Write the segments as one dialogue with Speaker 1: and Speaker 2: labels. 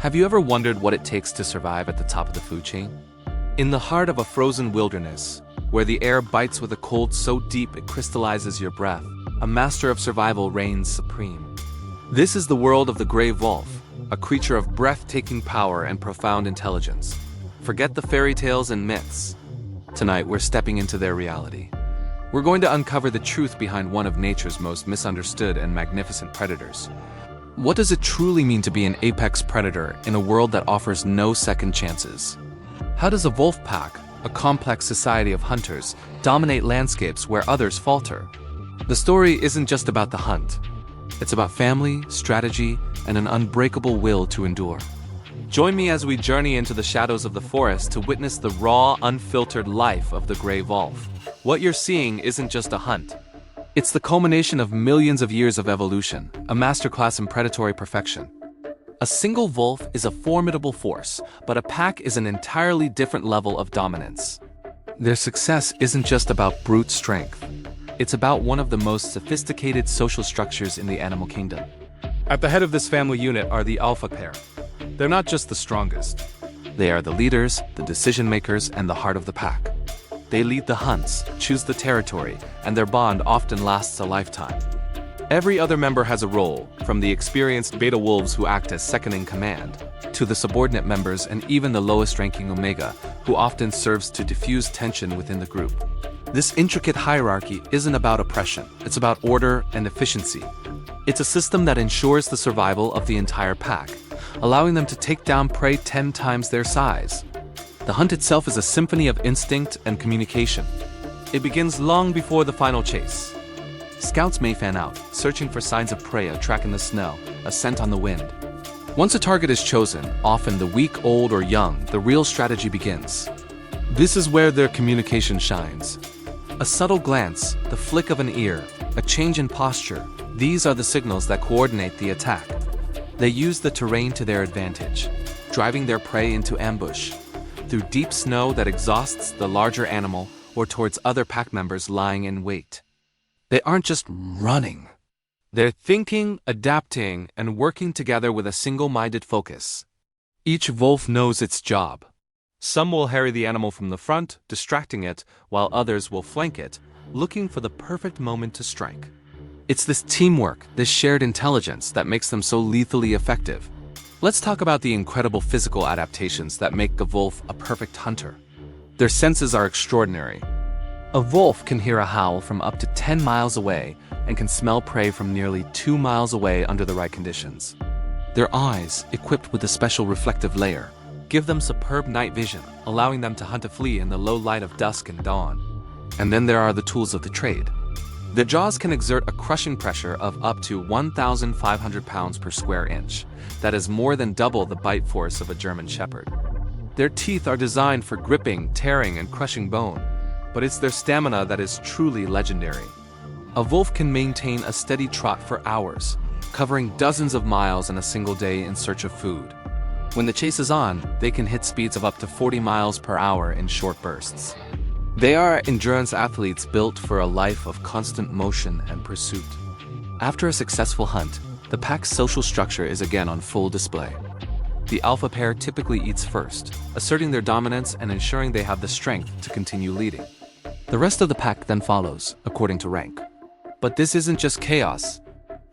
Speaker 1: Have you ever wondered what it takes to survive at the top of the food chain? In the heart of a frozen wilderness, where the air bites with a cold so deep it crystallizes your breath, a master of survival reigns supreme. This is the world of the gray wolf, a creature of breathtaking power and profound intelligence. Forget the fairy tales and myths. Tonight, we're stepping into their reality. We're going to uncover the truth behind one of nature's most misunderstood and magnificent predators. What does it truly mean to be an apex predator in a world that offers no second chances? How does a wolf pack, a complex society of hunters, dominate landscapes where others falter? The story isn't just about the hunt. It's about family, strategy, and an unbreakable will to endure. Join me as we journey into the shadows of the forest to witness the raw, unfiltered life of the gray wolf. What you're seeing isn't just a hunt. It's the culmination of millions of years of evolution, a masterclass in predatory perfection. A single wolf is a formidable force, but a pack is an entirely different level of dominance. Their success isn't just about brute strength. It's about one of the most sophisticated social structures in the animal kingdom. At the head of this family unit are the alpha pair. They're not just the strongest. They are the leaders, the decision makers, and the heart of the pack. They lead the hunts, choose the territory, and their bond often lasts a lifetime. Every other member has a role, from the experienced beta wolves who act as second-in-command, to the subordinate members and even the lowest-ranking omega, who often serves to diffuse tension within the group. This intricate hierarchy isn't about oppression, it's about order and efficiency. It's a system that ensures the survival of the entire pack, allowing them to take down prey 10 times their size. The hunt itself is a symphony of instinct and communication. It begins long before the final chase. Scouts may fan out, searching for signs of prey, a track in the snow, a scent on the wind. Once a target is chosen, often the weak, old, or young, the real strategy begins. This is where their communication shines. A subtle glance, the flick of an ear, a change in posture, these are the signals that coordinate the attack. They use the terrain to their advantage, driving their prey into ambush, through deep snow that exhausts the larger animal or towards other pack members lying in wait. They aren't just running. They're thinking, adapting, and working together with a single-minded focus. Each wolf knows its job. Some will harry the animal from the front, distracting it, while others will flank it, looking for the perfect moment to strike. It's this teamwork, this shared intelligence that makes them so lethally effective. Let's talk about the incredible physical adaptations that make a wolf a perfect hunter. Their senses are extraordinary. A wolf can hear a howl from up to 10 miles away and can smell prey from nearly 2 miles away under the right conditions. Their eyes, equipped with a special reflective layer, give them superb night vision, allowing them to hunt a flea in the low light of dusk and dawn. And then there are the tools of the trade. Their jaws can exert a crushing pressure of up to 1,500 pounds per square inch. That is more than double the bite force of a German Shepherd. Their teeth are designed for gripping, tearing, and crushing bone, but it's their stamina that is truly legendary. A wolf can maintain a steady trot for hours, covering dozens of miles in a single day in search of food. When the chase is on, they can hit speeds of up to 40 miles per hour in short bursts. They are endurance athletes built for a life of constant motion and pursuit. After a successful hunt, the pack's social structure is again on full display. The alpha pair typically eats first, asserting their dominance and ensuring they have the strength to continue leading. The rest of the pack then follows, according to rank. But this isn't just chaos.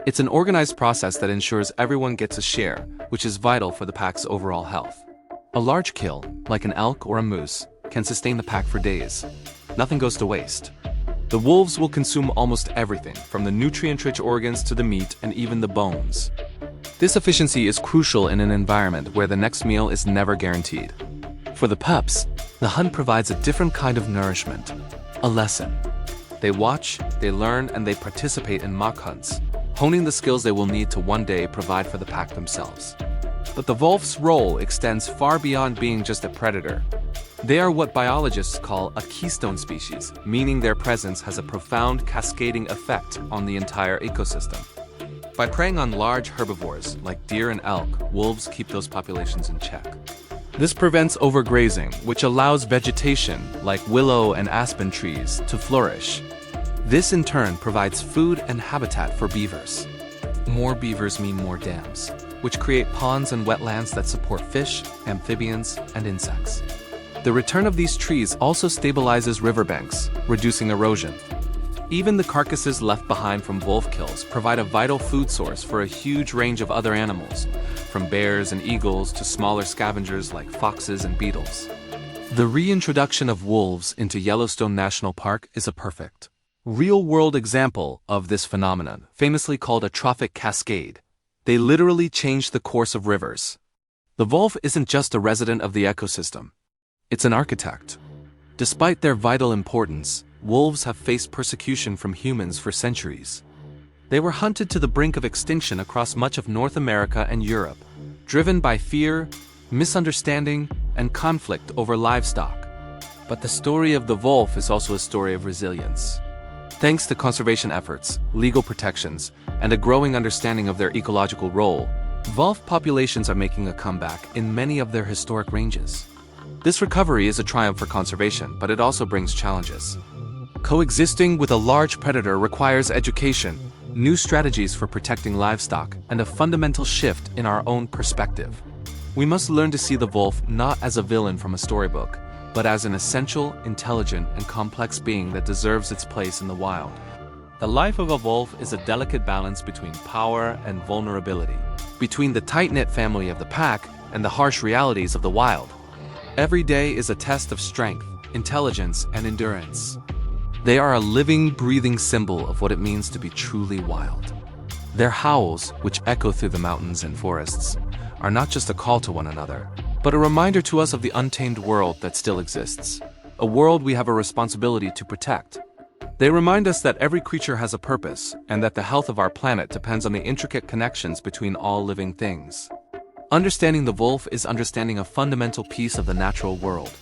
Speaker 1: It's an organized process that ensures everyone gets a share, which is vital for the pack's overall health. A large kill, like an elk or a moose, can sustain the pack for days. Nothing goes to waste. The wolves will consume almost everything, from the nutrient-rich organs to the meat and even the bones. This efficiency is crucial in an environment where the next meal is never guaranteed. For the pups, the hunt provides a different kind of nourishment, a lesson. They watch, they learn, and they participate in mock hunts, honing the skills they will need to one day provide for the pack themselves. But the wolf's role extends far beyond being just a predator. They are what biologists call a keystone species, meaning their presence has a profound cascading effect on the entire ecosystem. By preying on large herbivores like deer and elk, wolves keep those populations in check. This prevents overgrazing, which allows vegetation like willow and aspen trees to flourish. This in turn provides food and habitat for beavers. More beavers mean more dams. which create ponds and wetlands that support fish, amphibians, and insects. The return of these trees also stabilizes riverbanks, reducing erosion. Even the carcasses left behind from wolf kills provide a vital food source for a huge range of other animals, from bears and eagles to smaller scavengers like foxes and beetles. The reintroduction of wolves into Yellowstone National Park is a perfect, real-world example of this phenomenon, famously called a trophic cascade. They literally change the course of rivers. The wolf isn't just a resident of the ecosystem. It's an architect. Despite their vital importance, wolves have faced persecution from humans for centuries. They were hunted to the brink of extinction across much of North America and Europe, driven by fear, misunderstanding, and conflict over livestock. But the story of the wolf is also a story of resilience. Thanks to conservation efforts, legal protections, and a growing understanding of their ecological role, wolf populations are making a comeback in many of their historic ranges. This recovery is a triumph for conservation, but it also brings challenges. Coexisting with a large predator requires education, new strategies for protecting livestock, and a fundamental shift in our own perspective. We must learn to see the wolf not as a villain from a storybook, but as an essential, intelligent, and complex being that deserves its place in the wild. The life of a wolf is a delicate balance between power and vulnerability, between the tight-knit family of the pack and the harsh realities of the wild. Every day is a test of strength, intelligence, and endurance. They are a living, breathing symbol of what it means to be truly wild. Their howls, which echo through the mountains and forests, are not just a call to one another, but a reminder to us of the untamed world that still exists, a world we have a responsibility to protect. They remind us that every creature has a purpose, and that the health of our planet depends on the intricate connections between all living things. Understanding the wolf is understanding a fundamental piece of the natural world.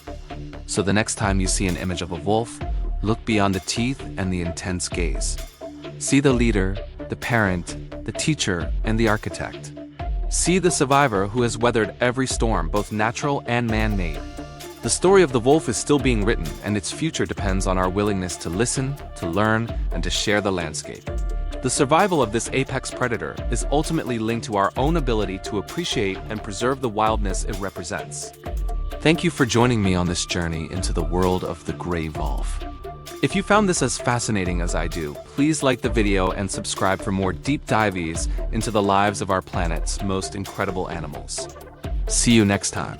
Speaker 1: So the next time you see an image of a wolf, look beyond the teeth and the intense gaze. See the leader, the parent, the teacher, and the architect. See the survivor who has weathered every storm, both natural and man-made. The story of the wolf is still being written, and its future depends on our willingness to listen, to learn, and to share the landscape. The survival of this apex predator is ultimately linked to our own ability to appreciate and preserve the wildness it represents. Thank you for joining me on this journey into the world of the gray wolf. If you found this as fascinating as I do, please like the video and subscribe for more deep dives into the lives of our planet's most incredible animals. See you next time.